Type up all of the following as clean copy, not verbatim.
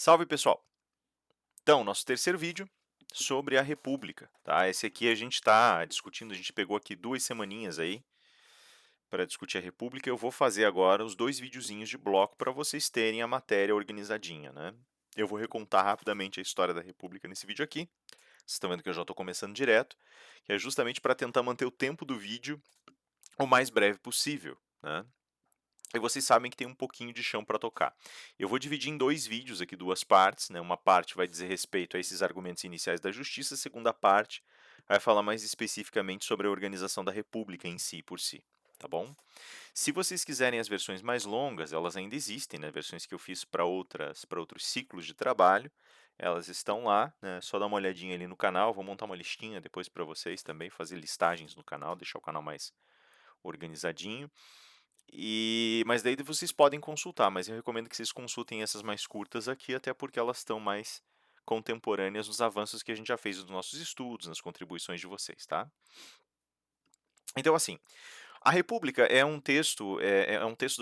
Salve pessoal! Então, nosso terceiro vídeo sobre a República, tá? Esse aqui a gente está discutindo, a gente pegou aqui 2 semaninhas aí para discutir a República. Eu vou fazer agora os dois videozinhos de bloco para vocês terem a matéria organizadinha, né? Eu vou recontar rapidamente a história da República nesse vídeo aqui. Vocês estão vendo que eu já estou começando direto, que é justamente para tentar manter o tempo do vídeo o mais breve possível, né? E vocês sabem que tem um pouquinho de chão para tocar. Eu vou dividir em 2 vídeos aqui, 2 partes, né, uma parte vai dizer respeito a esses argumentos iniciais da justiça, a segunda parte vai falar mais especificamente sobre a organização da república em si, por si, tá bom? Se vocês quiserem as versões mais longas, elas ainda existem, né, versões que eu fiz para outros ciclos de trabalho, elas estão lá, né, só dá uma olhadinha ali no canal, vou montar uma listinha depois para vocês também, fazer listagens no canal, deixar o canal mais organizadinho. Mas daí vocês podem consultar, mas eu recomendo que vocês consultem essas mais curtas aqui, até porque elas estão mais contemporâneas nos avanços que a gente já fez nos nossos estudos, nas contribuições de vocês, tá? Então, assim, a República é um texto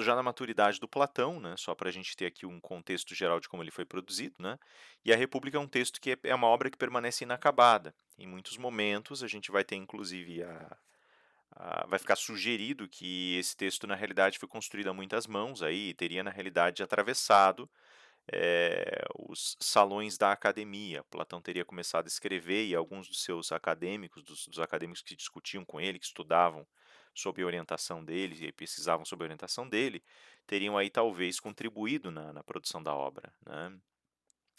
já na maturidade do Platão, né? Só para a gente ter aqui um contexto geral de como ele foi produzido, né? E a República é um texto que é uma obra que permanece inacabada. Em muitos momentos a gente vai ter, inclusive, vai ficar sugerido que esse texto, na realidade, foi construído a muitas mãos aí, e teria, na realidade, atravessado os salões da academia. Platão teria começado a escrever e alguns dos seus acadêmicos, dos acadêmicos que discutiam com ele, que estudavam sob a orientação dele e pesquisavam sob a orientação dele, teriam aí talvez contribuído na produção da obra, né?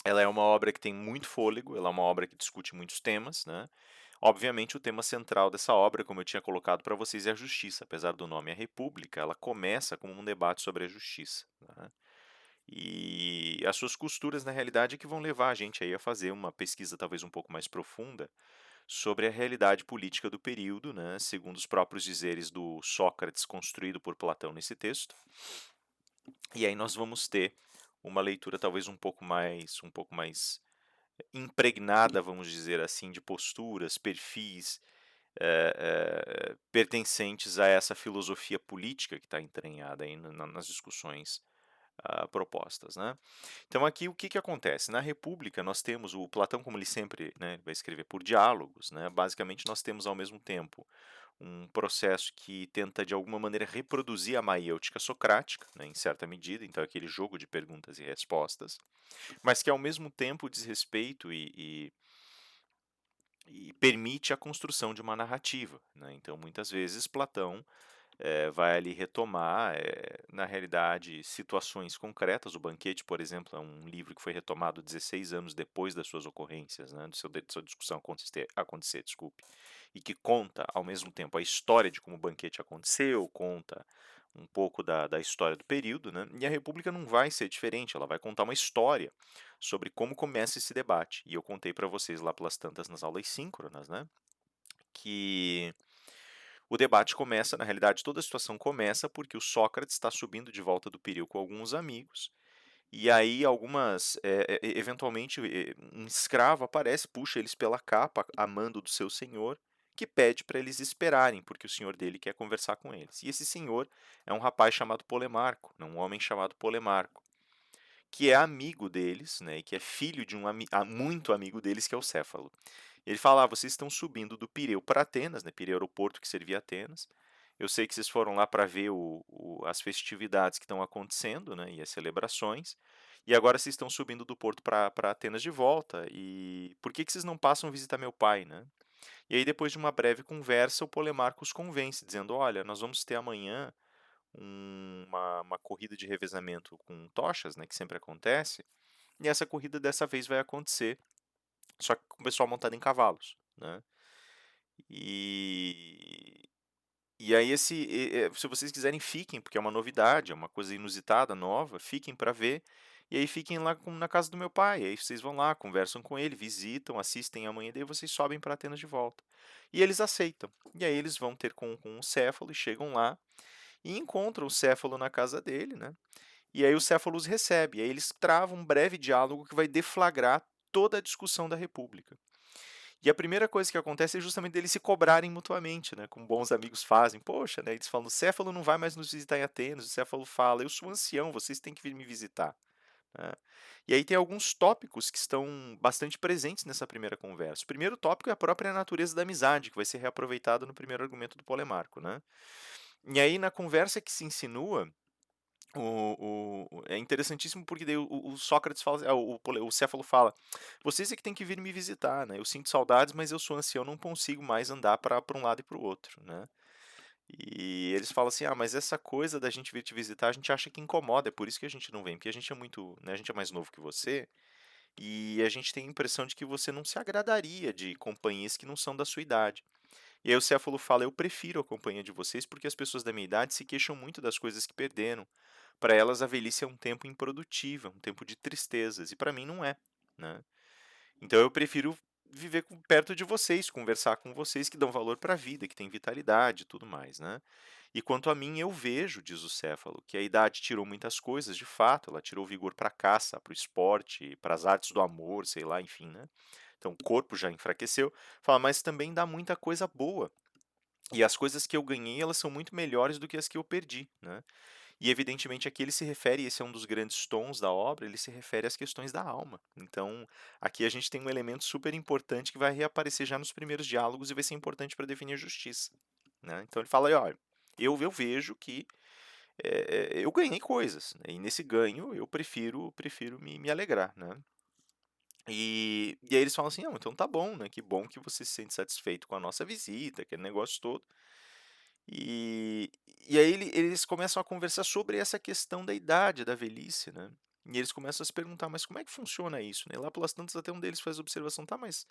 Ela é uma obra que tem muito fôlego, ela é uma obra que discute muitos temas, né? Obviamente, o tema central dessa obra, como eu tinha colocado para vocês, é a justiça. Apesar do nome A República, ela começa como um debate sobre a justiça, né? E as suas costuras, na realidade, é que vão levar a gente aí a fazer uma pesquisa talvez um pouco mais profunda sobre a realidade política do período, né? Segundo os próprios dizeres do Sócrates construído por Platão nesse texto. E aí nós vamos ter uma leitura talvez um pouco mais impregnada, vamos dizer assim, de posturas, perfis, pertencentes a essa filosofia política que está entranhada aí nas discussões propostas, né? Então aqui o que que acontece? Na República nós temos o Platão, como ele sempre, né, vai escrever por diálogos, né? Basicamente nós temos ao mesmo tempo um processo que tenta de alguma maneira reproduzir a maiêutica socrática, né, em certa medida, então aquele jogo de perguntas e respostas, mas que ao mesmo tempo diz respeito e permite a construção de uma narrativa, né? Então muitas vezes Platão vai ali retomar, na realidade, situações concretas. O Banquete, por exemplo, é um livro que foi retomado 16 anos depois das suas ocorrências, né, de sua discussão acontecer, desculpe, e que conta, ao mesmo tempo, a história de como o Banquete aconteceu, conta um pouco da história do período, né, e a República não vai ser diferente, ela vai contar uma história sobre como começa esse debate. E eu contei para vocês lá pelas tantas nas aulas síncronas, né, que o debate começa, na realidade, toda a situação começa porque o Sócrates está subindo de volta do Pireu com alguns amigos, e aí eventualmente, um escravo aparece, puxa eles pela capa, a mando do seu senhor, que pede para eles esperarem, porque o senhor dele quer conversar com eles. E esse senhor é um rapaz chamado Polemarco, né, um homem chamado Polemarco, que é amigo deles, né, e que é filho de muito amigo deles, que é o Céfalo. Ele fala: vocês estão subindo do Pireu para Atenas, né? Pireu era o porto que servia a Atenas. Eu sei que vocês foram lá para ver as festividades que estão acontecendo, né? E as celebrações. E agora vocês estão subindo do porto para Atenas de volta. E por que vocês não passam visitar meu pai, né? E aí, depois de uma breve conversa, o Polemarco os convence, dizendo: olha, nós vamos ter amanhã uma corrida de revezamento com tochas, né? Que sempre acontece. E essa corrida dessa vez vai acontecer, só que com o pessoal montado em cavalos, né? E e aí se vocês quiserem fiquem, porque é uma novidade, é uma coisa inusitada, nova, fiquem para ver, e aí fiquem lá na casa do meu pai, aí vocês vão lá, conversam com ele, visitam, assistem amanhã, daí vocês sobem para Atenas de volta. E eles aceitam. E aí eles vão ter com o Céfalo e chegam lá e encontram o Céfalo na casa dele, né, e aí o Céfalo os recebe, e aí eles travam um breve diálogo que vai deflagrar toda a discussão da república. E a primeira coisa que acontece é justamente eles se cobrarem mutuamente, né, como bons amigos fazem. Poxa, né, eles falam: "O Céfalo não vai mais nos visitar em Atenas", o Céfalo fala: "Eu sou ancião, vocês têm que vir me visitar", né. E aí tem alguns tópicos que estão bastante presentes nessa primeira conversa. O primeiro tópico é a própria natureza da amizade, que vai ser reaproveitado no primeiro argumento do Polemarco, né. E aí na conversa que se insinua, é interessantíssimo porque daí o Sócrates fala o Céfalo fala: "Vocês é que têm que vir me visitar, né, eu sinto saudades, mas eu sou ancião, não consigo mais andar para um lado e para o outro", né. E eles falam assim: "Ah, mas essa coisa da gente vir te visitar, a gente acha que incomoda, é por isso que a gente não vem, porque a gente é muito, né, a gente é mais novo que você, e a gente tem a impressão de que você não se agradaria de companhias que não são da sua idade". E aí o Céfalo fala: "Eu prefiro a companhia de vocês, porque as pessoas da minha idade se queixam muito das coisas que perderam. Para elas a velhice é um tempo improdutivo, é um tempo de tristezas, e para mim não é, né. Então eu prefiro viver perto de vocês, conversar com vocês que dão valor para a vida, que têm vitalidade e tudo mais, né. E quanto a mim, eu vejo", diz o Céfalo, "que a idade tirou muitas coisas, de fato, ela tirou vigor para a caça, para o esporte, para as artes do amor, sei lá, enfim, né. Então o corpo já enfraqueceu", fala: "Mas também dá muita coisa boa, e as coisas que eu ganhei, elas são muito melhores do que as que eu perdi", né. E evidentemente aqui ele se refere, esse é um dos grandes tons da obra, ele se refere às questões da alma. Então, aqui a gente tem um elemento super importante que vai reaparecer já nos primeiros diálogos e vai ser importante para definir a justiça, né. Então ele fala aí: "Olha, eu vejo que, eu ganhei coisas, né, e nesse ganho eu prefiro me alegrar", né. E aí eles falam assim: "Não, então tá bom, né, que bom que você se sente satisfeito com a nossa visita", aquele negócio todo. E e aí eles começam a conversar sobre essa questão da idade, da velhice, né. E eles começam a se perguntar: "Mas como é que funciona isso?", né. Lá pelas tantas até um deles faz a observação: "Tá, mas,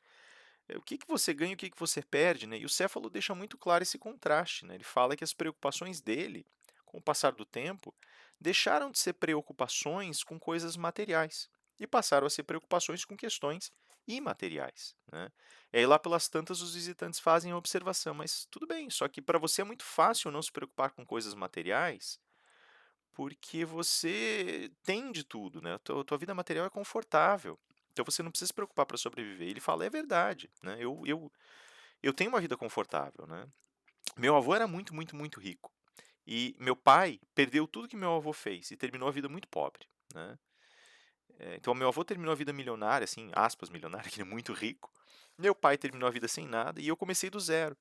o que que você ganha e o que que você perde?", né. E o Céfalo deixa muito claro esse contraste, né. Ele fala que as preocupações dele, com o passar do tempo, deixaram de ser preocupações com coisas materiais, e passaram a ser preocupações com questões imateriais, né. E aí lá pelas tantas os visitantes fazem a observação: "Mas tudo bem, só que para você é muito fácil não se preocupar com coisas materiais, porque você tem de tudo, né, a tua vida material é confortável, então você não precisa se preocupar para sobreviver". Ele fala: "É verdade, né, eu tenho uma vida confortável, né. Meu avô era muito, muito, muito rico, e meu pai perdeu tudo que meu avô fez e terminou a vida muito pobre, né. Então meu avô terminou a vida milionário, assim, aspas milionário, que ele é muito rico. Meu pai terminou a vida sem nada e eu comecei do zero.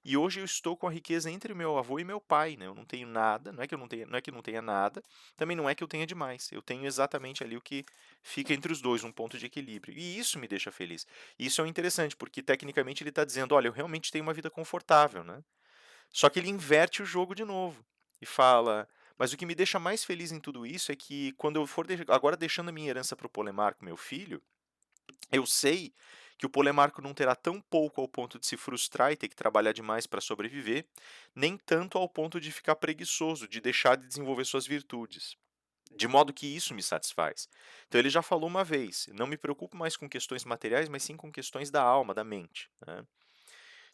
E hoje eu estou com a riqueza entre meu avô e meu pai, né, eu não tenho nada, não é que eu não tenha nada, também não é que eu tenha demais, eu tenho exatamente ali o que fica entre os 2, um ponto de equilíbrio, e isso me deixa feliz. E isso é interessante, porque tecnicamente ele está dizendo: "Olha, eu realmente tenho uma vida confortável", né. Só que ele inverte o jogo de novo e fala: "Mas o que me deixa mais feliz em tudo isso é que quando eu for agora deixando a minha herança para o Polemarco, meu filho, eu sei que o Polemarco não terá tão pouco ao ponto de se frustrar e ter que trabalhar demais para sobreviver, nem tanto ao ponto de ficar preguiçoso, de deixar de desenvolver suas virtudes. De modo que isso me satisfaz". Então ele já falou uma vez: "Não me preocupo mais com questões materiais, mas sim com questões da alma, da mente", né.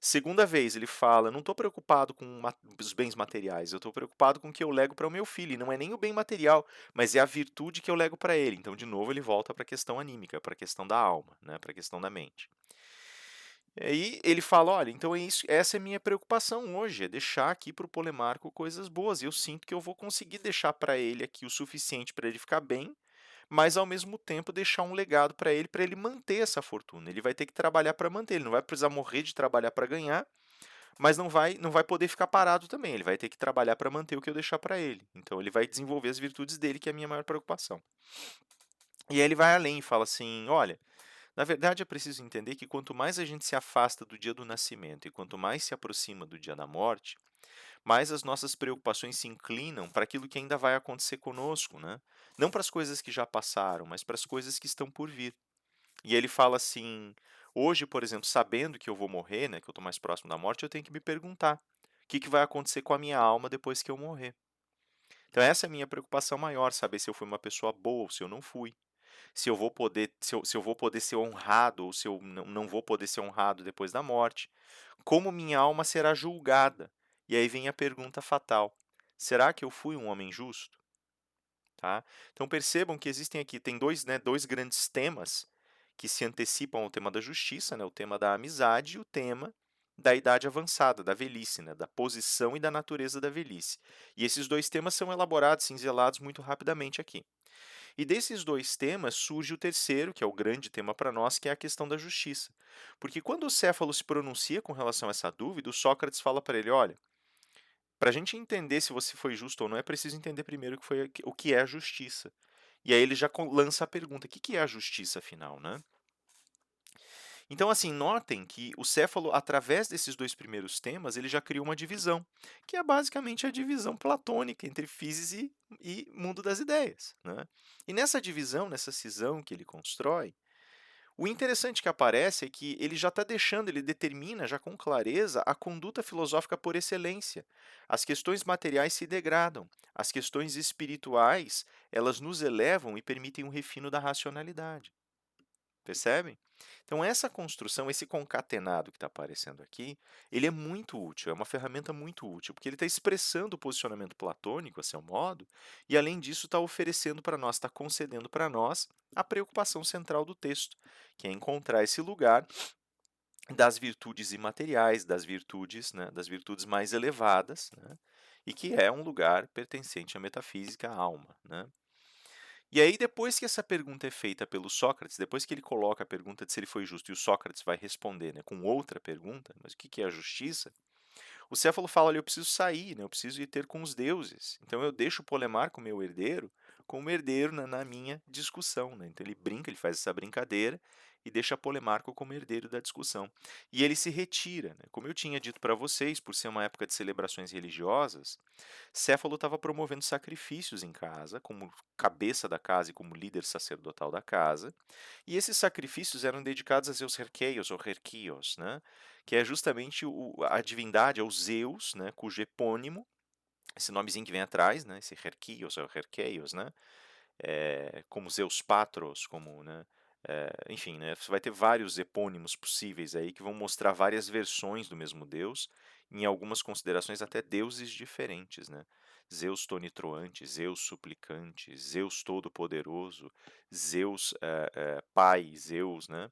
Segunda vez ele fala: "Não estou preocupado com os bens materiais, eu estou preocupado com o que eu lego para o meu filho, e não é nem o bem material, mas é a virtude que eu lego para ele". Então, de novo, ele volta para a questão anímica, para a questão da alma, né, para a questão da mente. E aí ele fala: "Olha, então é isso, essa é a minha preocupação hoje, é deixar aqui para o Polemarco coisas boas, e eu sinto que eu vou conseguir deixar para ele aqui o suficiente para ele ficar bem, mas ao mesmo tempo deixar um legado para ele manter essa fortuna. Ele vai ter que trabalhar para manter, ele não vai precisar morrer de trabalhar para ganhar, mas não vai poder ficar parado também, ele vai ter que trabalhar para manter o que eu deixar para ele. Então ele vai desenvolver as virtudes dele, que é a minha maior preocupação". E aí ele vai além e fala assim: "Olha, na verdade é preciso entender que quanto mais a gente se afasta do dia do nascimento e quanto mais se aproxima do dia da morte, mais as nossas preocupações se inclinam para aquilo que ainda vai acontecer conosco, né. Não para as coisas que já passaram, mas para as coisas que estão por vir". E ele fala assim: "Hoje, por exemplo, sabendo que eu vou morrer, né, que eu estou mais próximo da morte, eu tenho que me perguntar: o que que vai acontecer com a minha alma depois que eu morrer?". Então essa é a minha preocupação maior, saber se eu fui uma pessoa boa ou se eu não fui. Se eu vou poder ser honrado ou se eu não vou poder ser honrado depois da morte. Como minha alma será julgada. E aí vem a pergunta fatal: será que eu fui um homem justo? Tá? Então percebam que existem aqui, tem dois, né, dois grandes temas que se antecipam ao tema da justiça, né, o tema da amizade e o tema da idade avançada, da velhice, né, da posição e da natureza da velhice. E esses dois temas são elaborados, cinzelados muito rapidamente aqui. E desses 2 temas surge o terceiro, que é o grande tema para nós, que é a questão da justiça. Porque quando o Céfalo se pronuncia com relação a essa dúvida, o Sócrates fala para ele: "Olha, para a gente entender se você foi justo ou não, é preciso entender primeiro o que é a justiça". E aí ele já lança a pergunta: "O que que é a justiça afinal, né?". Então, assim, notem que o Céfalo, através desses 2 primeiros temas, ele já criou uma divisão, que é basicamente a divisão platônica entre physis e mundo das ideias, né. E nessa divisão, nessa cisão que ele constrói, o interessante que aparece é que ele já está deixando, ele determina já com clareza a conduta filosófica por excelência. As questões materiais se degradam, as questões espirituais, elas nos elevam e permitem um refino da racionalidade. Percebem? Então essa construção, esse concatenado que está aparecendo aqui, ele é muito útil, é uma ferramenta muito útil, porque ele está expressando o posicionamento platônico a seu modo, e além disso está oferecendo para nós, está concedendo para nós a preocupação central do texto, que é encontrar esse lugar das virtudes imateriais, das virtudes, né, das virtudes mais elevadas, né, e que é um lugar pertencente à metafísica, à alma, né. E aí, depois que essa pergunta é feita pelo Sócrates, depois que ele coloca a pergunta de se ele foi justo e o Sócrates vai responder, né, com outra pergunta, mas o que que é a justiça? O Céfalo fala: "Olha, eu preciso sair, né, eu preciso ir ter com os deuses, então eu deixo o Polemarco, meu herdeiro, como herdeiro na minha discussão", né. Então ele brinca, ele faz essa brincadeira e deixa Polemarco como herdeiro da discussão. E ele se retira, né. Como eu tinha dito para vocês, por ser uma época de celebrações religiosas, Céfalo estava promovendo sacrifícios em casa, como cabeça da casa e como líder sacerdotal da casa, e esses sacrifícios eram dedicados a Zeus Herkeios ou Herkios, né, que é justamente a divindade, é o Zeus, né, cujo epônimo, esse nomezinho que vem atrás, né, esse Herkios ou Herkeios, né, como Zeus Patros, como, né, enfim, né, você vai ter vários epônimos possíveis aí que vão mostrar várias versões do mesmo Deus, em algumas considerações até deuses diferentes, né. Zeus tonitroante, Zeus suplicante, Zeus todo-poderoso, Zeus, pai, Zeus, né,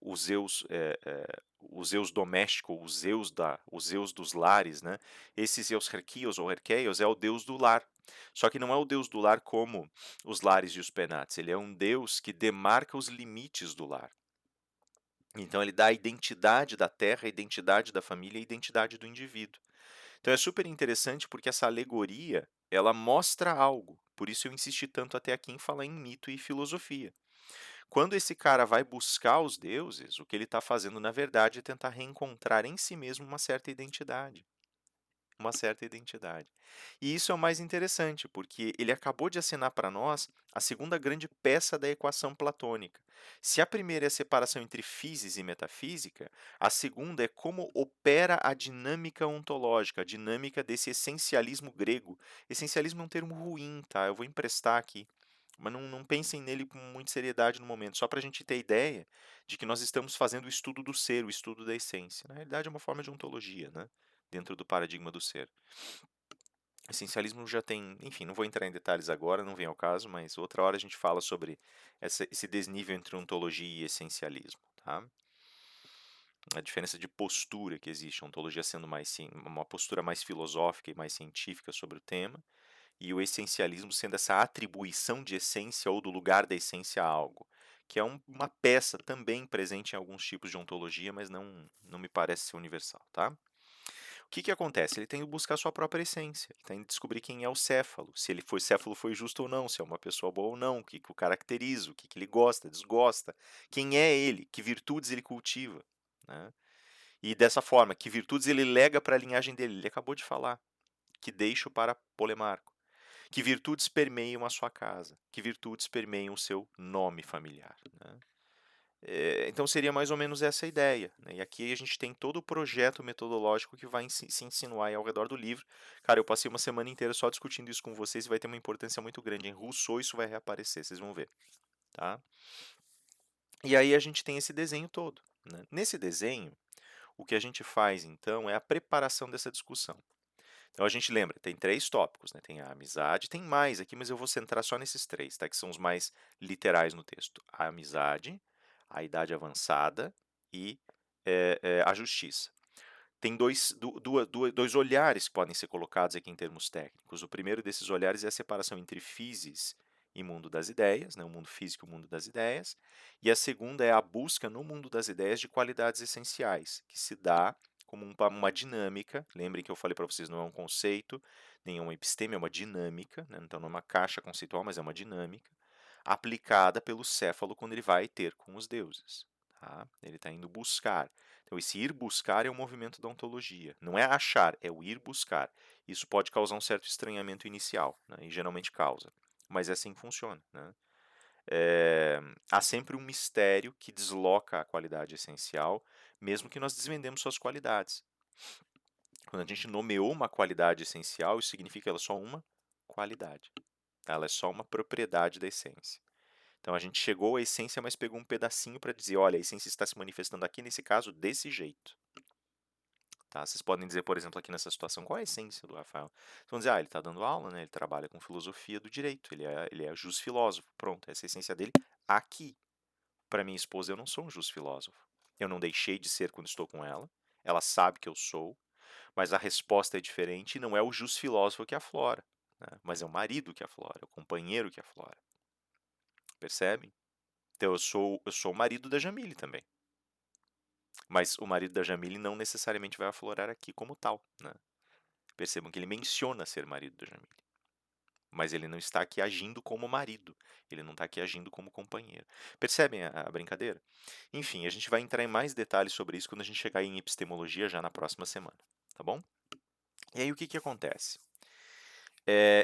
o Zeus doméstico, o Zeus dos lares, né. Esse Zeus Herkios ou Herkeios é o deus do lar. Só que não é o deus do lar como os lares e os penates, ele é um deus que demarca os limites do lar. Então ele dá a identidade da terra, a identidade da família e a identidade do indivíduo. Então é super interessante porque essa alegoria, ela mostra algo, por isso eu insisti tanto até aqui em falar em mito e filosofia. Quando esse cara vai buscar os deuses, o que ele está fazendo, na verdade, é tentar reencontrar em si mesmo uma certa identidade. Uma certa identidade. E isso é o mais interessante, porque ele acabou de assinar para nós a segunda grande peça da equação platônica. Se a primeira é a separação entre physis e metafísica, a segunda é como opera a dinâmica ontológica, a dinâmica desse essencialismo grego. Essencialismo é um termo ruim, tá? Eu vou emprestar aqui. Mas não pensem nele com muita seriedade no momento, só para a gente ter ideia de que nós estamos fazendo o estudo do ser, o estudo da essência. Na realidade, é uma forma de ontologia, né? Dentro do paradigma do ser. Essencialismo já tem, enfim, não vou entrar em detalhes agora, não vem ao caso, mas outra hora a gente fala sobre esse desnível entre ontologia e essencialismo, tá? A diferença de postura que existe, a ontologia sendo uma postura mais filosófica e mais científica sobre o tema, e o essencialismo sendo essa atribuição de essência ou do lugar da essência a algo, que é uma peça também presente em alguns tipos de ontologia, mas não me parece ser universal, tá? O que que acontece? Ele tem que buscar a sua própria essência, ele tem que descobrir quem é o Céfalo, se ele foi Céfalo foi justo ou não, se é uma pessoa boa ou não, o que que o caracteriza, o que que ele gosta, desgosta, quem é ele, que virtudes ele cultiva, né? E dessa forma, que virtudes ele lega para a linhagem dele, ele acabou de falar, que deixo para Polemarco. Que virtudes permeiam a sua casa, que virtudes permeiam o seu nome familiar, né. Então seria mais ou menos essa a ideia, né, e aqui a gente tem todo o projeto metodológico que vai se insinuar aí ao redor do livro. Cara, eu passei uma semana inteira só discutindo isso com vocês e vai ter uma importância muito grande. Em Rousseau isso vai reaparecer, vocês vão ver, tá. E aí a gente tem esse desenho todo, né. Nesse desenho, o que a gente faz então é a preparação dessa discussão. Então a gente lembra, tem 3 tópicos, né, tem a amizade, tem mais aqui, mas eu vou centrar só nesses 3, tá, que são os mais literais no texto. A amizade, a idade avançada e, a justiça. tem dois olhares que podem ser colocados aqui em termos técnicos. O primeiro desses olhares é a separação entre physis e mundo das ideias, né, o mundo físico e o mundo das ideias, e a segunda é a busca no mundo das ideias de qualidades essenciais, que se dá como uma dinâmica. Lembrem que eu falei para vocês, não é um conceito, nem é uma episteme, é uma dinâmica, né, então não é uma caixa conceitual, mas é uma dinâmica, aplicada pelo céfalo quando ele vai ter com os deuses. Tá? Ele está indo buscar. Então, esse ir buscar é o movimento da ontologia. Não é achar, é o ir buscar. Isso pode causar um certo estranhamento inicial, né? E geralmente causa. Mas é assim que funciona. Né? Há sempre um mistério que desloca a qualidade essencial, mesmo que nós desvendemos suas qualidades. Quando a gente nomeou uma qualidade essencial, isso significa que ela é só uma qualidade. Ela é só uma propriedade da essência. Então a gente chegou à essência, mas pegou um pedacinho para dizer, olha, a essência está se manifestando aqui, nesse caso, desse jeito. Tá? Vocês podem dizer, por exemplo, aqui nessa situação, qual é a essência do Rafael? Vocês vão dizer, ele está dando aula, né? Ele trabalha com filosofia do direito, ele é jus filósofo. Pronto, essa é a essência dele aqui. Para minha esposa, eu não sou um jus filósofo. Eu não deixei de ser quando estou com ela, ela sabe que eu sou, mas a resposta é diferente e não é o jus filósofo que aflora, né? Mas é o marido que aflora, é o companheiro que aflora. Percebem? Então eu sou o marido da Jamile também. Mas o marido da Jamile não necessariamente vai aflorar aqui como tal, né? Percebam que ele menciona ser marido da Jamile. Mas ele não está aqui agindo como marido. Ele não está aqui agindo como companheiro. Percebem a brincadeira? Enfim, a gente vai entrar em mais detalhes sobre isso quando a gente chegar em epistemologia já na próxima semana. Tá bom? E aí o que, que acontece?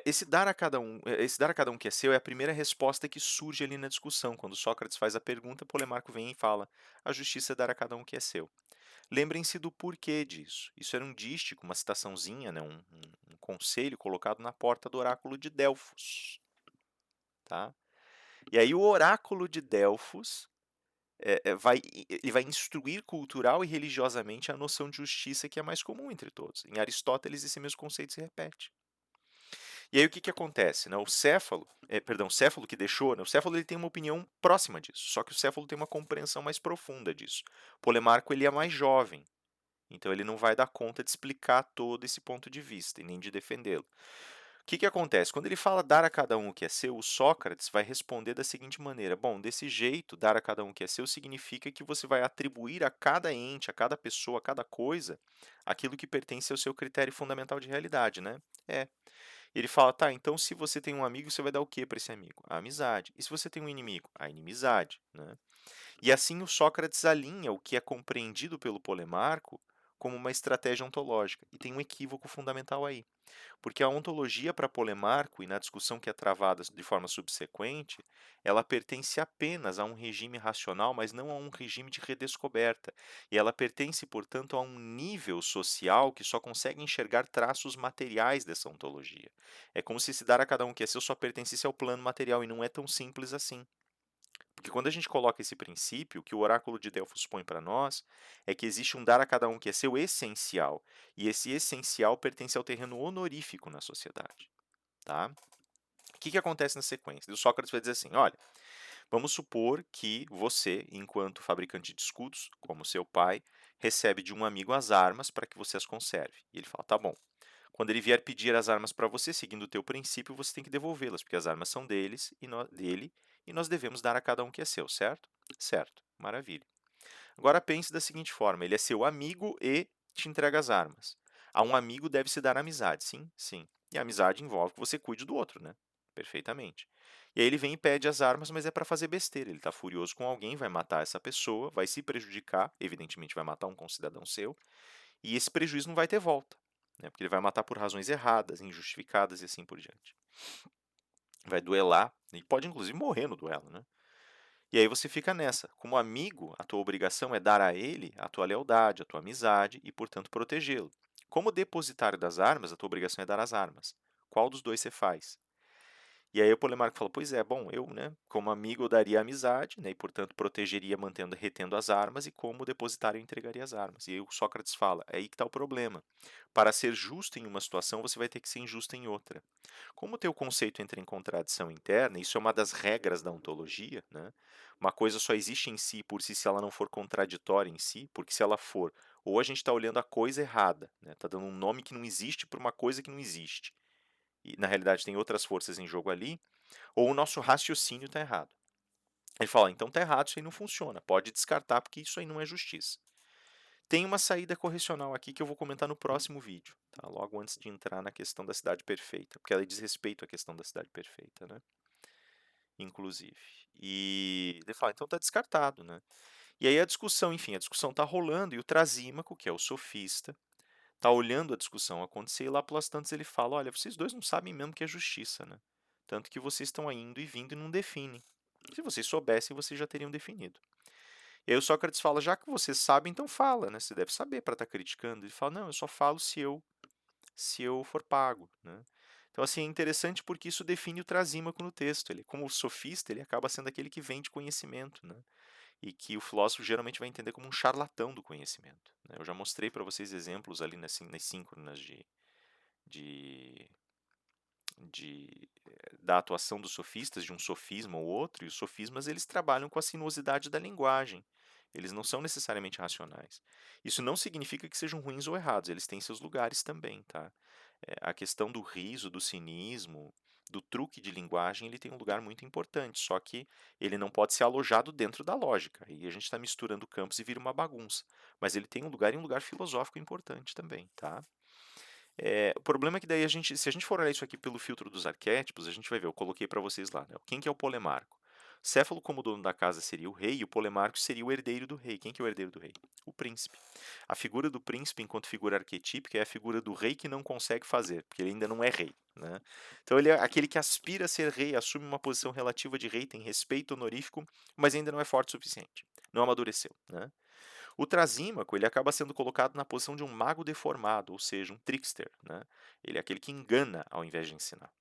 Esse dar a cada um que é seu é a primeira resposta que surge ali na discussão. Quando Sócrates faz a pergunta, Polemarco vem e fala: a justiça é dar a cada um que é seu. Lembrem-se do porquê disso. Isso era um dístico, uma citaçãozinha, né, um conselho colocado na porta do oráculo de Delfos. Tá? E aí o oráculo de Delfos ele vai instruir cultural e religiosamente a noção de justiça que é mais comum entre todos. Em Aristóteles, esse mesmo conceito se repete. E aí o que, que acontece? Né? O Céfalo que deixou, né? O Céfalo ele tem uma opinião próxima disso, só que o Céfalo tem uma compreensão mais profunda disso. Polemarco ele é mais jovem, então ele não vai dar conta de explicar todo esse ponto de vista e nem de defendê-lo. O que, que acontece? Quando ele fala dar a cada um o que é seu, o Sócrates vai responder da seguinte maneira: bom, desse jeito, dar a cada um o que é seu significa que você vai atribuir a cada ente, a cada pessoa, a cada coisa, aquilo que pertence ao seu critério fundamental de realidade, né? É. Ele fala, tá, então se você tem um amigo, você vai dar o que para esse amigo? A amizade. E se você tem um inimigo? A inimizade, né? E assim o Sócrates alinha o que é compreendido pelo Polemarco como uma estratégia ontológica. E tem um equívoco fundamental aí. Porque a ontologia para Polemarco, e na discussão que é travada de forma subsequente, ela pertence apenas a um regime racional, mas não a um regime de redescoberta. E ela pertence, portanto, a um nível social que só consegue enxergar traços materiais dessa ontologia. É como se dar a cada um que é seu só pertencesse ao plano material, e não é tão simples assim. Porque quando a gente coloca esse princípio, o que o oráculo de Delfos põe para nós é que existe um dar a cada um que é seu essencial, e esse essencial pertence ao terreno honorífico na sociedade. Tá? O que, que acontece na sequência? O Sócrates vai dizer assim: olha, vamos supor que você, enquanto fabricante de escudos, como seu pai, recebe de um amigo as armas para que você as conserve. E ele fala: tá bom. Quando ele vier pedir as armas para você, seguindo o teu princípio, você tem que devolvê-las, porque as armas são dele e nós devemos dar a cada um que é seu, certo? Certo, maravilha. Agora pense da seguinte forma: ele é seu amigo e te entrega as armas. A um amigo deve-se dar amizade, sim? Sim. E a amizade envolve que você cuide do outro, né? Perfeitamente. E aí ele vem e pede as armas, mas é para fazer besteira. Ele está furioso com alguém, vai matar essa pessoa, vai se prejudicar, evidentemente vai matar um concidadão seu, e esse prejuízo não vai ter volta, né? Porque ele vai matar por razões erradas, injustificadas e assim por diante. Vai duelar e pode inclusive morrer no duelo, né? E aí você fica nessa. Como amigo, a tua obrigação é dar a ele a tua lealdade, a tua amizade e, portanto, protegê-lo. Como depositário das armas, a tua obrigação é dar as armas. Qual dos dois você faz? E aí o Polemarco fala: "Pois é, bom, eu, né, como amigo eu daria amizade, né, e portanto protegeria mantendo retendo as armas, e como depositário eu entregaria as armas". E aí o Sócrates fala: "É aí que está o problema. Para ser justo em uma situação, você vai ter que ser injusto em outra. Como o teu conceito entra em contradição interna, isso é uma das regras da ontologia, né? Uma coisa só existe em si por si se ela não for contraditória em si, porque se ela for, ou a gente está olhando a coisa errada, né? Está dando um nome que não existe para uma coisa que não existe, e na realidade tem outras forças em jogo ali, ou o nosso raciocínio está errado. Ele fala: então está errado, isso aí não funciona, pode descartar porque isso aí não é justiça. Tem uma saída correcional aqui que eu vou comentar no próximo vídeo, tá? Logo antes de entrar na questão da cidade perfeita, porque ela diz respeito à questão da cidade perfeita, né? Inclusive. E ele fala: então está descartado, né? E aí a discussão, enfim, a discussão está rolando e o Trasímaco, que é o sofista, está olhando a discussão acontecer e lá pelas tantas ele fala: olha, vocês dois não sabem mesmo o que é justiça, né? Tanto que vocês estão indo e vindo e não definem. Se vocês soubessem, vocês já teriam definido. E aí o Sócrates fala: já que você sabe, então fala, né? Você deve saber para estar criticando. Ele fala: não, eu só falo se eu for pago, né? Então, assim, é interessante porque isso define o Trasímaco no texto. Ele, como sofista, ele acaba sendo aquele que vende conhecimento, né? E que o filósofo geralmente vai entender como um charlatão do conhecimento, né? Eu já mostrei para vocês exemplos ali nas sínconas de, da atuação dos sofistas, de um sofisma ou outro, e os sofismas eles trabalham com a sinuosidade da linguagem. Eles não são necessariamente racionais. Isso não significa que sejam ruins ou errados, eles têm seus lugares também, tá? A questão do riso, do cinismo, do truque de linguagem, ele tem um lugar muito importante, só que ele não pode ser alojado dentro da lógica. E a gente está misturando campos e vira uma bagunça. Mas ele tem um lugar e um lugar filosófico importante também, tá? O problema é que daí se a gente for olhar isso aqui pelo filtro dos arquétipos, a gente vai ver, eu coloquei para vocês lá, né? Quem que é o Polemarco? Céfalo, como dono da casa, seria o rei, e o Polemarco seria o herdeiro do rei. Quem que é o herdeiro do rei? O príncipe. A figura do príncipe, enquanto figura arquetípica, é a figura do rei que não consegue fazer, porque ele ainda não é rei, né? Então ele é aquele que aspira a ser rei, assume uma posição relativa de rei, tem respeito honorífico, mas ainda não é forte o suficiente. Não amadureceu, né? O Trasímaco, ele acaba sendo colocado na posição de um mago deformado, ou seja, um trickster, né? Ele é aquele que engana ao invés de ensinar.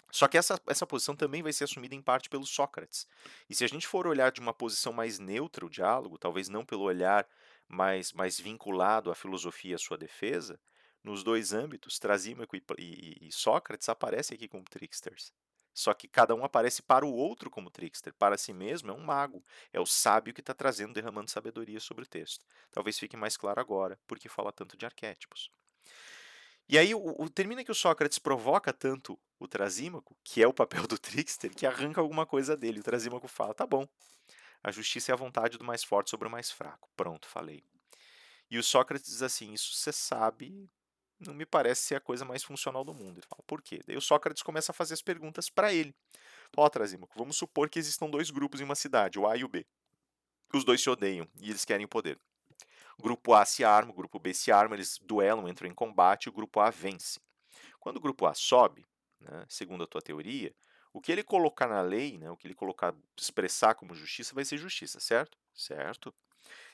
Só que essa posição também vai ser assumida em parte pelo Sócrates. E se a gente for olhar de uma posição mais neutra o diálogo, talvez não pelo olhar mais vinculado à filosofia e à sua defesa, nos dois âmbitos, Trasímaco e Sócrates aparecem aqui como tricksters. Só que cada um aparece para o outro como trickster. Para si mesmo é um mago, é o sábio que está trazendo, derramando sabedoria sobre o texto. Talvez fique mais claro agora, porque fala tanto de arquétipos. E aí termina que o Sócrates provoca tanto o Trasímaco, que é o papel do trickster, que arranca alguma coisa dele. O Trasímaco fala: tá bom, a justiça é a vontade do mais forte sobre o mais fraco. Pronto, falei. E o Sócrates diz assim: isso você sabe, não me parece ser a coisa mais funcional do mundo. Ele fala: por quê? Daí o Sócrates começa a fazer as perguntas para ele. Ó, Trasímaco, vamos supor que existam dois grupos em uma cidade, o A e o B. Os dois se odeiam e eles querem o poder. O grupo A se arma, o grupo B se arma, eles duelam, entram em combate e o grupo A vence. Quando o grupo A sobe, né, segundo a tua teoria, o que ele colocar na lei, né, o que ele colocar, expressar como justiça, vai ser justiça, certo? Certo.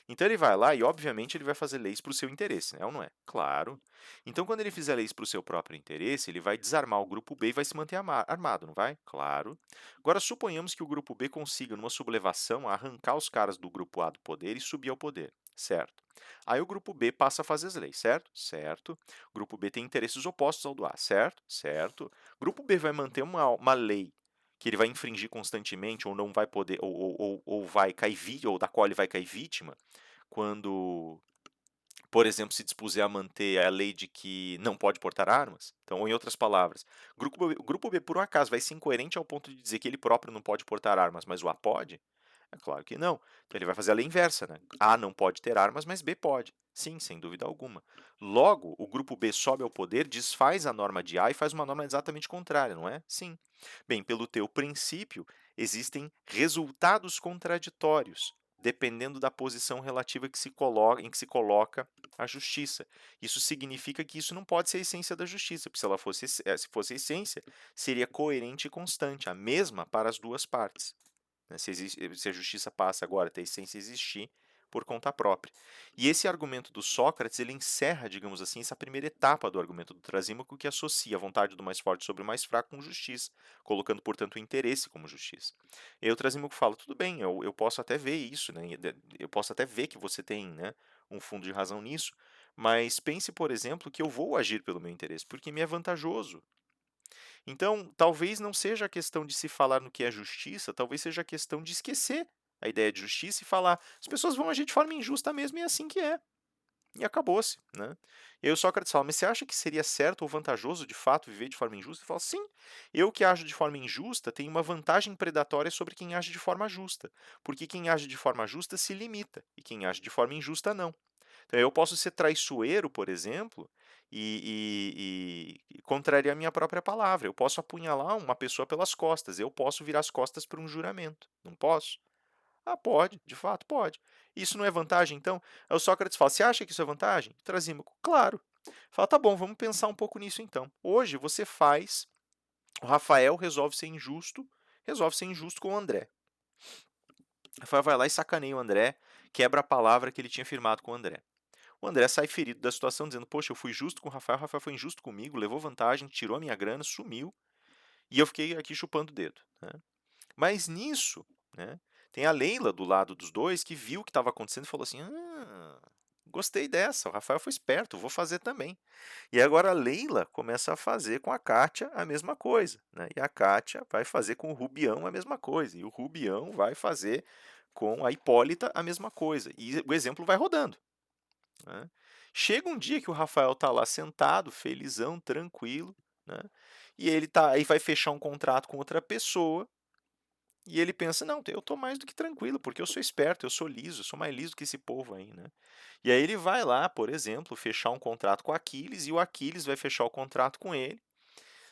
Então ele vai lá e, obviamente, ele vai fazer leis para o seu interesse, né, ou não é? Claro. Então, quando ele fizer leis para o seu próprio interesse, ele vai desarmar o grupo B e vai se manter armado, não vai? Claro. Agora, suponhamos que o grupo B consiga, numa sublevação, arrancar os caras do grupo A do poder e subir ao poder, certo? Aí o grupo B passa a fazer as leis, certo? Certo. O grupo B tem interesses opostos ao do A, certo? Certo. O grupo B vai manter uma lei que ele vai infringir constantemente ou não vai poder ou vai cair ou da qual ele vai cair vítima quando, por exemplo, se dispuser a manter a lei de que não pode portar armas. Então, ou em outras palavras, o grupo B por um acaso vai ser incoerente ao ponto de dizer que ele próprio não pode portar armas, mas o A pode? É claro que não. Então ele vai fazer a lei inversa, né? A não pode ter armas, mas B pode. Sim, sem dúvida alguma. Logo, o grupo B sobe ao poder, desfaz a norma de A e faz uma norma exatamente contrária, não é? Sim. Bem, pelo teu princípio, existem resultados contraditórios, dependendo da posição relativa em que se coloca a justiça. Isso significa que isso não pode ser a essência da justiça, porque se fosse a essência, seria coerente e constante, a mesma para as duas partes, né? Se a justiça passa agora a ter essência existir, por conta própria. E esse argumento do Sócrates, ele encerra, digamos assim, essa primeira etapa do argumento do Trasímaco, que associa a vontade do mais forte sobre o mais fraco com justiça, colocando, portanto, o interesse como justiça. E aí o Trasímaco fala, tudo bem, eu posso até ver isso, né? Eu posso até ver que você tem, né, um fundo de razão nisso, mas pense, por exemplo, que eu vou agir pelo meu interesse, porque me é vantajoso. Então, talvez não seja a questão de se falar no que é justiça, talvez seja a questão de esquecer a ideia de justiça e falar: as pessoas vão agir de forma injusta mesmo e é assim que é. E acabou-se, né? E aí o Sócrates fala: mas você acha que seria certo ou vantajoso de fato viver de forma injusta? Ele fala: sim, eu que ajo de forma injusta tenho uma vantagem predatória sobre quem age de forma justa, porque quem age de forma justa se limita e quem age de forma injusta não. Então, eu posso ser traiçoeiro, por exemplo, e contrariar a minha própria palavra. Eu posso apunhalar uma pessoa pelas costas, eu posso virar as costas para um juramento. Não posso? Ah, pode, de fato, pode. Isso não é vantagem, então? Aí o Sócrates fala: você acha que isso é vantagem? Trasímaco, claro. Fala: tá bom, vamos pensar um pouco nisso então. Hoje você faz. O Rafael resolve ser injusto com o André. O Rafael vai lá e sacaneia o André, quebra a palavra que ele tinha firmado com o André. O André sai ferido da situação, dizendo: poxa, eu fui justo com o Rafael foi injusto comigo, levou vantagem, tirou a minha grana, sumiu, e eu fiquei aqui chupando o dedo. Né? Mas nisso, né, tem a Leila do lado dos dois que viu o que estava acontecendo e falou assim: gostei dessa, o Rafael foi esperto, vou fazer também. E agora a Leila começa a fazer com a Kátia a mesma coisa. Né? E a Kátia vai fazer com o Rubião a mesma coisa. E o Rubião vai fazer com a Hipólita a mesma coisa. E o exemplo vai rodando. Né? Chega um dia que o Rafael tá lá sentado, felizão, tranquilo, né? E ele tá aí vai fechar um contrato com outra pessoa e ele pensa: não, eu tô mais do que tranquilo, porque eu sou esperto, eu sou liso, eu sou mais liso que esse povo aí, né? E aí ele vai lá, por exemplo, fechar um contrato com o Aquiles e o Aquiles vai fechar o contrato com ele.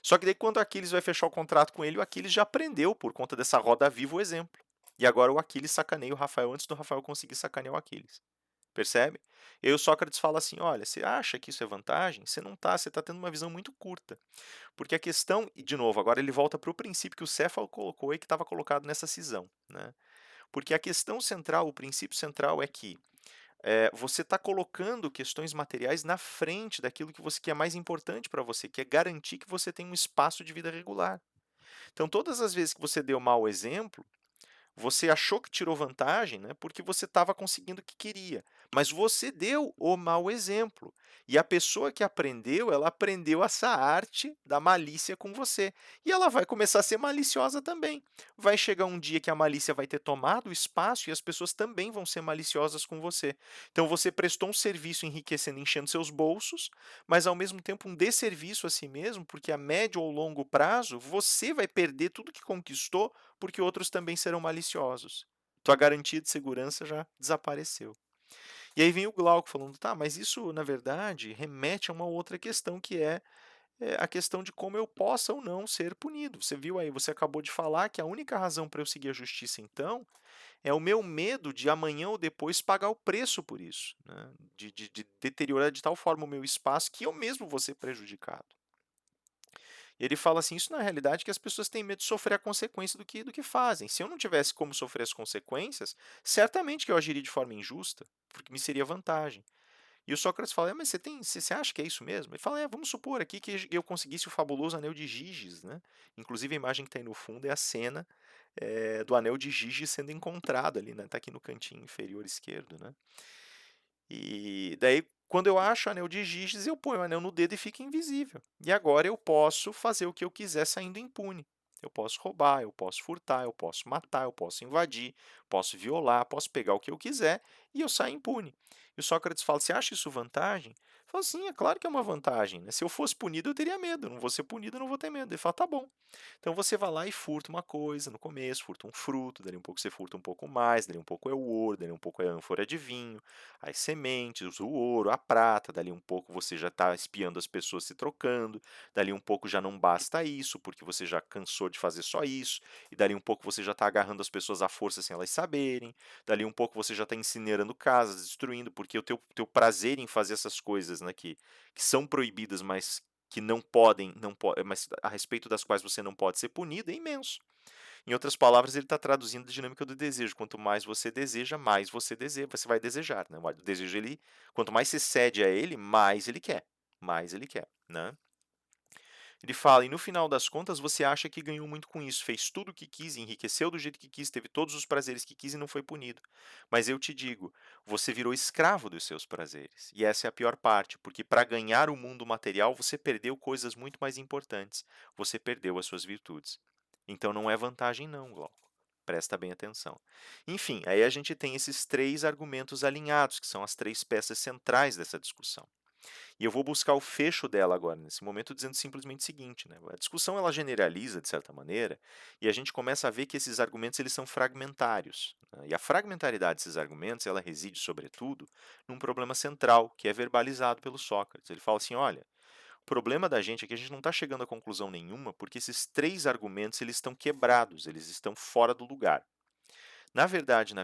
Só que daí quando o Aquiles vai fechar o contrato com ele, o Aquiles já aprendeu por conta dessa roda viva o exemplo. E agora o Aquiles sacaneia o Rafael antes do Rafael conseguir sacanear o Aquiles. Percebe? E aí o Sócrates fala assim: olha, você acha que isso é vantagem? Você não está, você está tendo uma visão muito curta. Porque a questão, e de novo, agora ele volta para o princípio que o Céfalo colocou e que estava colocado nessa cisão. Né? Porque a questão central, o princípio central é que você está colocando questões materiais na frente daquilo que é mais importante para você, que é garantir que você tem um espaço de vida regular. Então, todas as vezes que você deu mau exemplo, você achou que tirou vantagem, né, porque você estava conseguindo o que queria, mas você deu o mau exemplo. E a pessoa que aprendeu, ela aprendeu essa arte da malícia com você. E ela vai começar a ser maliciosa também. Vai chegar um dia que a malícia vai ter tomado o espaço e as pessoas também vão ser maliciosas com você. Então você prestou um serviço enriquecendo, enchendo seus bolsos, mas ao mesmo tempo um desserviço a si mesmo, porque a médio ou longo prazo você vai perder tudo que conquistou porque outros também serão maliciosos. Tua garantia de segurança já desapareceu. E aí vem o Glauco falando, tá, mas isso na verdade remete a uma outra questão que é a questão de como eu possa ou não ser punido. Você viu aí, você acabou de falar que a única razão para eu seguir a justiça então é o meu medo de amanhã ou depois pagar o preço por isso, né? De deteriorar de tal forma o meu espaço que eu mesmo vou ser prejudicado. E ele fala assim: isso na realidade que as pessoas têm medo de sofrer a consequência do que fazem. Se eu não tivesse como sofrer as consequências, certamente que eu agiria de forma injusta, porque me seria vantagem. E o Sócrates fala: mas você acha que é isso mesmo? Ele fala: vamos supor aqui que eu conseguisse o fabuloso anel de Giges, né? Inclusive a imagem que está aí no fundo é a cena do anel de Giges sendo encontrado ali, né? Está aqui no cantinho inferior esquerdo, né? E daí, quando eu acho o anel de Giges, eu ponho o anel no dedo e fica invisível. E agora eu posso fazer o que eu quiser saindo impune. Eu posso roubar, eu posso furtar, eu posso matar, eu posso invadir, posso violar, posso pegar o que eu quiser e eu saio impune. E o Sócrates fala: você acha isso vantagem? Fala: sim, é claro que é uma vantagem. Né? Se eu fosse punido, eu teria medo. Eu não vou ser punido, eu não vou ter medo. Ele fala: tá bom. Então você vai lá e furta uma coisa no começo, furta um fruto, dali um pouco você furta um pouco mais, dali um pouco é o ouro, dali um pouco é a ânfora de vinho, as sementes, o ouro, a prata, dali um pouco você já está espiando as pessoas se trocando, dali um pouco já não basta isso, porque você já cansou de fazer só isso, e dali um pouco você já está agarrando as pessoas à força sem elas saberem, dali um pouco você já está incinerando casas, destruindo, porque o teu prazer em fazer essas coisas, né, que são proibidas, mas que não podem, mas a respeito das quais você não pode ser punido, é imenso. Em outras palavras, ele está traduzindo a dinâmica do desejo. Quanto mais você deseja, mais você vai desejar, né? O desejo, ele, quanto mais você cede a ele, mais ele quer, né? Ele fala: "E no final das contas você acha que ganhou muito com isso, fez tudo o que quis, enriqueceu do jeito que quis, teve todos os prazeres que quis e não foi punido. Mas eu te digo, você virou escravo dos seus prazeres. E essa é a pior parte, porque para ganhar o mundo material você perdeu coisas muito mais importantes. Você perdeu as suas virtudes. Então não é vantagem não, Glauco. Presta bem atenção. Enfim, aí a gente tem esses 3 argumentos alinhados, que são as 3 peças centrais dessa discussão. E eu vou buscar o fecho dela agora, nesse momento, dizendo simplesmente o seguinte, né? A discussão ela generaliza, de certa maneira, e a gente começa a ver que esses argumentos eles são fragmentários, né? E a fragmentaridade desses argumentos ela reside, sobretudo, num problema central, que é verbalizado pelo Sócrates. Ele fala assim, olha, o problema da gente é que a gente não está chegando a conclusão nenhuma porque esses 3 argumentos eles estão quebrados, eles estão fora do lugar. Na verdade,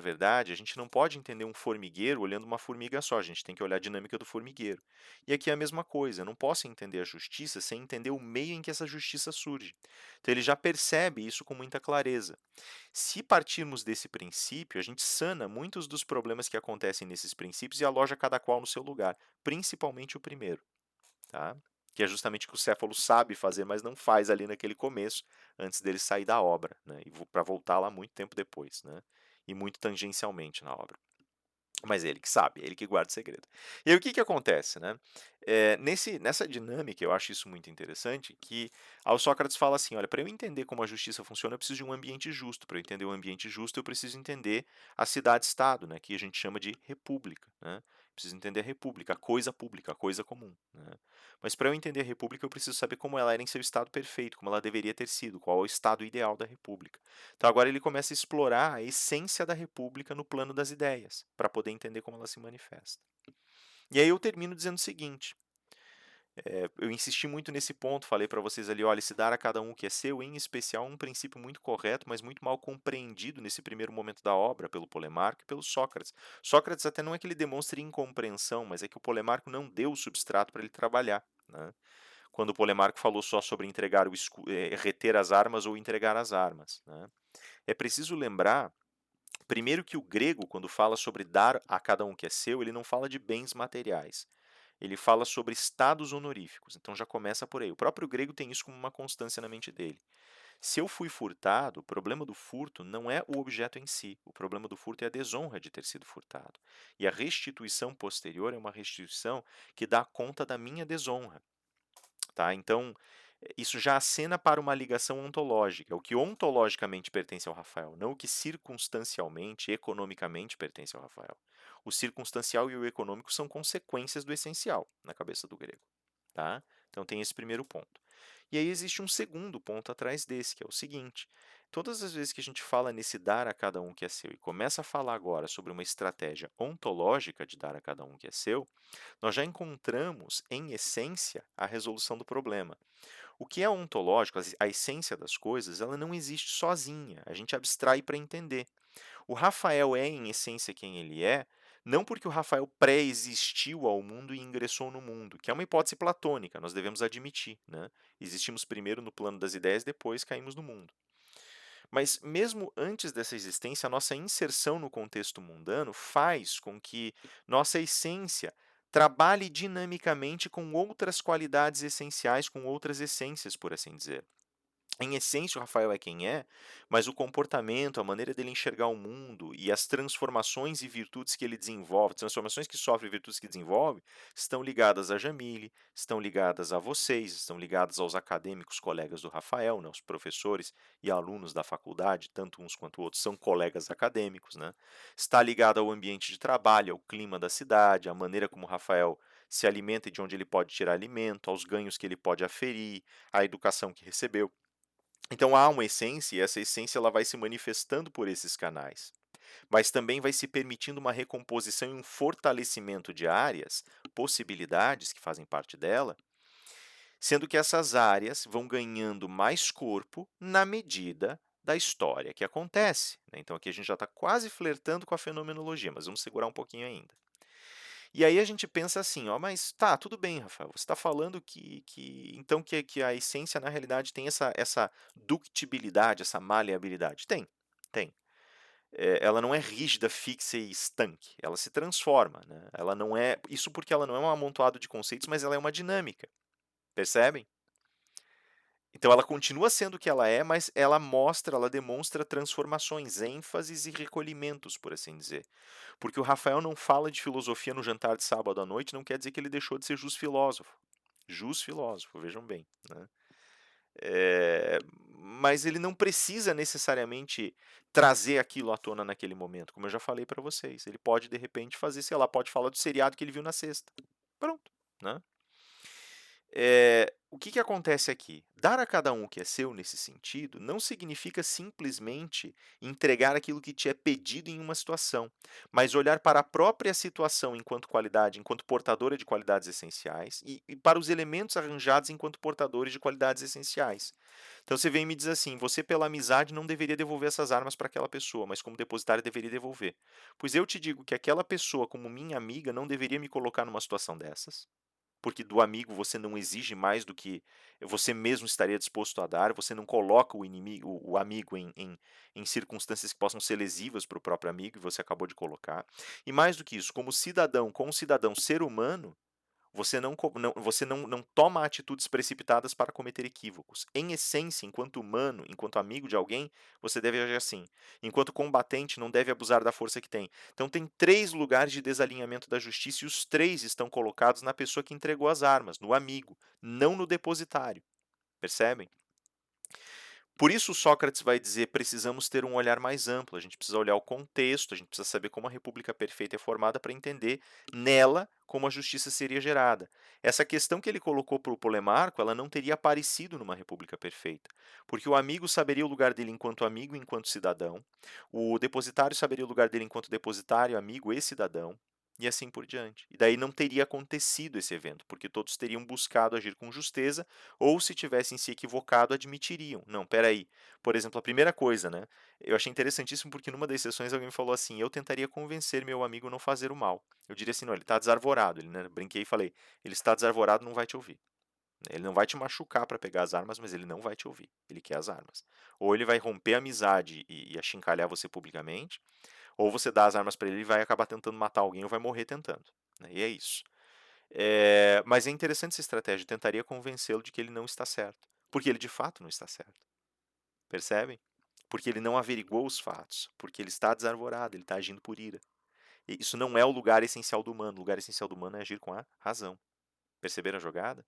a gente não pode entender um formigueiro olhando uma formiga só, a gente tem que olhar a dinâmica do formigueiro. E aqui é a mesma coisa, eu não posso entender a justiça sem entender o meio em que essa justiça surge. Então ele já percebe isso com muita clareza. Se partirmos desse princípio, a gente sana muitos dos problemas que acontecem nesses princípios e aloja cada qual no seu lugar, principalmente o primeiro, tá? Que é justamente o que o Céfalo sabe fazer, mas não faz ali naquele começo, antes dele sair da obra, né? E para voltar lá muito tempo depois, né? E muito tangencialmente na obra. Mas é ele que sabe, é ele que guarda o segredo. E aí o que que acontece, né? Nessa dinâmica, eu acho isso muito interessante, que ao Sócrates fala assim, olha, para eu entender como a justiça funciona, eu preciso de um ambiente justo. Para eu entender o ambiente justo, eu preciso entender a cidade-estado, né? Que a gente chama de república, né? Preciso entender a república, a coisa pública, a coisa comum, né? Mas para eu entender a república, eu preciso saber como ela era em seu estado perfeito, como ela deveria ter sido, qual é o estado ideal da república. Então agora ele começa a explorar a essência da república no plano das ideias, para poder entender como ela se manifesta. E aí eu termino dizendo o seguinte: eu insisti muito nesse ponto, falei para vocês ali, olha, se dar a cada um o que é seu, em especial um princípio muito correto, mas muito mal compreendido nesse primeiro momento da obra pelo Polemarco e pelo Sócrates. Sócrates até não é que ele demonstre incompreensão, mas é que o Polemarco não deu o substrato para ele trabalhar, né? Quando o Polemarco falou só sobre reter as armas ou entregar as armas, né? É preciso lembrar, primeiro, que o grego, quando fala sobre dar a cada um que é seu, ele não fala de bens materiais. Ele fala sobre estados honoríficos. Então já começa por aí. O próprio grego tem isso como uma constância na mente dele. Se eu fui furtado, o problema do furto não é o objeto em si. O problema do furto é a desonra de ter sido furtado. E a restituição posterior é uma restituição que dá conta da minha desonra. Tá? Então, isso já acena para uma ligação ontológica, o que ontologicamente pertence ao Rafael, não o que circunstancialmente, economicamente pertence ao Rafael. O circunstancial e o econômico são consequências do essencial na cabeça do grego. Tá? Então tem esse primeiro ponto. E aí existe um segundo ponto atrás desse, que é o seguinte: todas as vezes que a gente fala nesse dar a cada um que é seu e começa a falar agora sobre uma estratégia ontológica de dar a cada um que é seu, nós já encontramos, em essência, a resolução do problema. O que é ontológico, a essência das coisas, ela não existe sozinha, a gente abstrai para entender. O Rafael é, em essência, quem ele é, não porque o Rafael pré-existiu ao mundo e ingressou no mundo, que é uma hipótese platônica, nós devemos admitir, né? Existimos primeiro no plano das ideias, depois caímos no mundo. Mas mesmo antes dessa existência, a nossa inserção no contexto mundano faz com que nossa essência trabalhe dinamicamente com outras qualidades essenciais, com outras essências, por assim dizer. Em essência, o Rafael é quem é, mas o comportamento, a maneira dele enxergar o mundo e as transformações e virtudes que ele desenvolve, transformações que sofre e virtudes que desenvolve, estão ligadas a Jamile, estão ligadas a vocês, estão ligadas aos acadêmicos colegas do Rafael, né, os professores e alunos da faculdade, tanto uns quanto outros são colegas acadêmicos, né? Está ligado ao ambiente de trabalho, ao clima da cidade, à maneira como o Rafael se alimenta e de onde ele pode tirar alimento, aos ganhos que ele pode aferir, à educação que recebeu. Então há uma essência e essa essência ela vai se manifestando por esses canais, mas também vai se permitindo uma recomposição e um fortalecimento de áreas, possibilidades que fazem parte dela, sendo que essas áreas vão ganhando mais corpo na medida da história que acontece, né? Então aqui a gente já está quase flertando com a fenomenologia, mas vamos segurar um pouquinho ainda. E aí a gente pensa assim, ó, mas tá, tudo bem, Rafael, você está falando que então que a essência na realidade tem essa ductibilidade, essa maleabilidade. Tem, tem. Ela não é rígida, fixa e estanque, ela se transforma, né? Ela não é isso porque ela não é um amontoado de conceitos, mas ela é uma dinâmica, percebem? Então ela continua sendo o que ela é, mas ela mostra, ela demonstra transformações, ênfases e recolhimentos, por assim dizer. Porque o Rafael não fala de filosofia no jantar de sábado à noite, não quer dizer que ele deixou de ser jus filósofo. Jus filósofo, vejam bem, né? Mas ele não precisa necessariamente trazer aquilo à tona naquele momento, como eu já falei para vocês. Ele pode, de repente, fazer, sei lá, pode falar do seriado que ele viu na sexta. Pronto, né? O que que acontece aqui? Dar a cada um o que é seu nesse sentido não significa simplesmente entregar aquilo que te é pedido em uma situação, mas olhar para a própria situação enquanto qualidade, enquanto portadora de qualidades essenciais e para os elementos arranjados enquanto portadores de qualidades essenciais. Então você vem e me diz assim: você, pela amizade, não deveria devolver essas armas para aquela pessoa, mas como depositário deveria devolver. Pois eu te digo que aquela pessoa, como minha amiga, não deveria me colocar numa situação dessas porque do amigo você não exige mais do que você mesmo estaria disposto a dar, você não coloca o inimigo, o amigo em circunstâncias que possam ser lesivas para o próprio amigo, e você acabou de colocar. E mais do que isso, como cidadão, com um cidadão ser humano, você não toma atitudes precipitadas para cometer equívocos. Em essência, enquanto humano, enquanto amigo de alguém, você deve agir assim. Enquanto combatente, não deve abusar da força que tem. Então, tem três lugares de desalinhamento da justiça e os três estão colocados na pessoa que entregou as armas, no amigo, não no depositário. Percebem? Por isso Sócrates vai dizer: precisamos ter um olhar mais amplo, a gente precisa olhar o contexto, a gente precisa saber como a república perfeita é formada para entender nela como a justiça seria gerada. Essa questão que ele colocou para o Polemarco, ela não teria aparecido numa república perfeita, porque o amigo saberia o lugar dele enquanto amigo e enquanto cidadão, o depositário saberia o lugar dele enquanto depositário, amigo e cidadão, e assim por diante. E daí não teria acontecido esse evento, porque todos teriam buscado agir com justeza ou se tivessem se equivocado, admitiriam. Não, peraí. Por exemplo, a primeira coisa, né? Eu achei interessantíssimo porque numa das sessões alguém me falou assim: eu tentaria convencer meu amigo a não fazer o mal. Eu diria assim: não, ele está desarvorado. Ele, né, brinquei e falei: ele está desarvorado, não vai te ouvir. Ele não vai te machucar para pegar as armas, mas ele não vai te ouvir. Ele quer as armas. Ou ele vai romper a amizade e achincalhar você publicamente, ou você dá as armas para ele e vai acabar tentando matar alguém ou vai morrer tentando. Né? E é isso. Mas é interessante essa estratégia, eu tentaria convencê-lo de que ele não está certo, porque ele de fato não está certo, percebem? Porque ele não averigou os fatos, porque ele está desarvorado, ele está agindo por ira. E isso não é o lugar essencial do humano, o lugar essencial do humano é agir com a razão. Perceberam a jogada?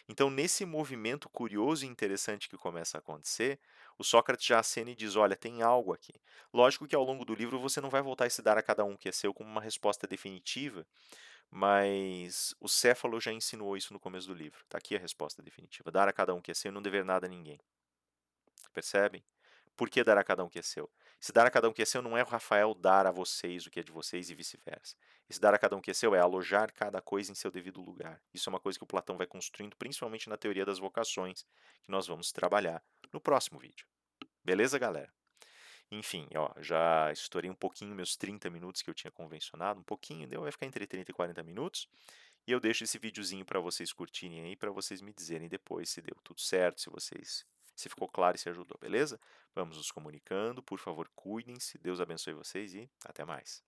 Então, nesse movimento curioso e interessante que começa a acontecer, o Sócrates já acena e diz: olha, tem algo aqui. Lógico que ao longo do livro você não vai voltar a se dar a cada um que é seu como uma resposta definitiva, mas o Céfalo já insinuou isso no começo do livro. Está aqui a resposta definitiva. Dar a cada um que é seu e não dever nada a ninguém. Percebem? Por que dar a cada um que é seu? Se dar a cada um que é seu não é o Rafael dar a vocês o que é de vocês e vice-versa. Esse dar a cada um que é seu é alojar cada coisa em seu devido lugar. Isso é uma coisa que o Platão vai construindo, principalmente na teoria das vocações, que nós vamos trabalhar no próximo vídeo. Beleza, galera? Enfim, ó, já estourei um pouquinho meus 30 minutos que eu tinha convencionado, um pouquinho, deu, vai ficar entre 30 e 40 minutos. E eu deixo esse videozinho para vocês curtirem aí, para vocês me dizerem depois se deu tudo certo, se ficou claro e se ajudou, beleza? Vamos nos comunicando, por favor, cuidem-se, Deus abençoe vocês e até mais.